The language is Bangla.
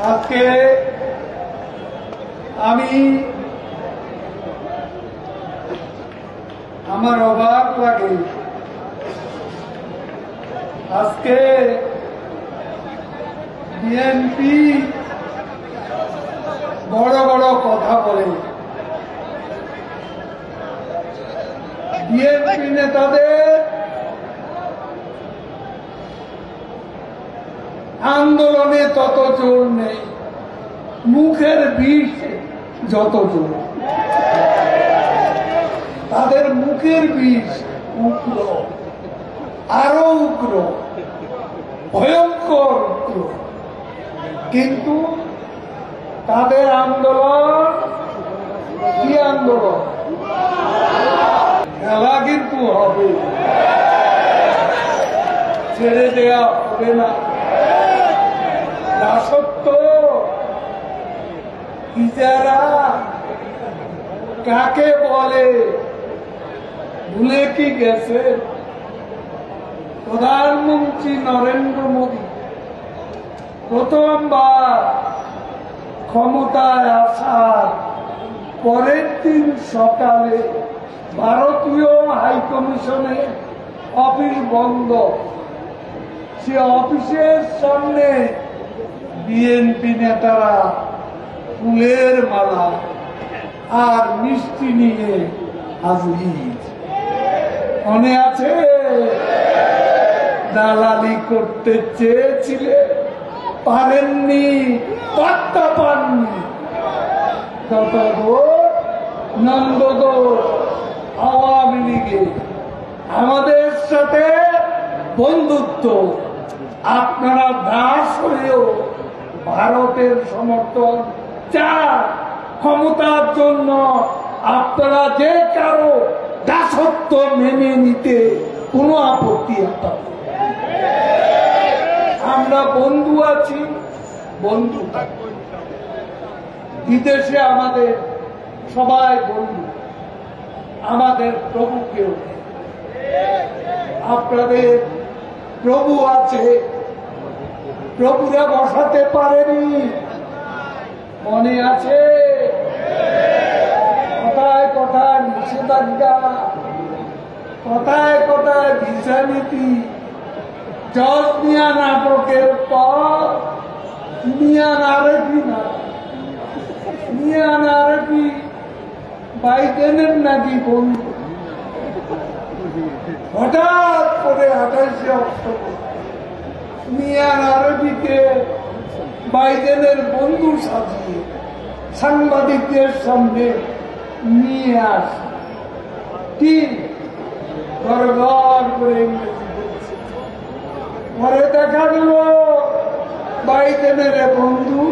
আজকে আমি আমার অবাক লাগে, আজকে বিএনপি বড় বড় কথা বলে। বিএনপি নেতাদের আন্দোলনে তত জোর নেই, মুখের বিষ যত জোর। তাদের মুখের বিষ উগ্র, আরো উগ্র, ভয়ঙ্কর উগ্র, কিন্তু তাদের আন্দোলন কি আন্দোলন? খেলা কিন্তু হবে, ছেড়ে দেওয়া হবে না। দাসত্ব ইজারা কাকে বলে ভুলে কি গেছে? প্রধানমন্ত্রী নরেন্দ্র মোদী প্রথমবার ক্ষমতায় আসার পরের দিন সকালে ভারতীয় হাইকমিশনে অফিস বন্ধ, সে অফিসের সামনে বিএনপি নেতারা ফুলের মালা আর মিষ্টি নিয়ে হাজির। মনে আছে? দালালি করতে চেয়েছিলে, পারেননি, পাত্তা পাননি। নন্দদোষ আওয়ামী লীগে আমাদের সাথে বন্ধুত্ব, আপনারা দাস হয়েও ভারতের সমর্থন চান। ক্ষমতার জন্য আপনারা যে কারো দাসত্ব মেনে নিতে কোনো আপত্তি আপনাদের। আমরা বন্ধু আছি, বন্ধু থাকবো। বিদেশে আমাদের সবাই বন্ধু, আমাদের প্রভু কেউ নেই। আপনাদের প্রভু আছে, প্রভুরা বসাতে পারেনি, মনে আছে? কথায় কথায় নিষেধাজ্ঞা, কথায় কথায় ভিসা নীতি, জজ মিয়া নাটকের পর মিয়ান আরেফি না, মিয়ান আরেফি বাইডেনের নাকি বন্ধু। হঠাৎ করে 28শে অক্টোবর মিয়ান আরবিকে বাইডেনের বন্ধু সাজিয়ে সাংবাদিকদের সামনে নিয়ে আসে। কি ঘর করে ইংরেজি বলছে। পরে দেখা গেল বাইডেনের বন্ধু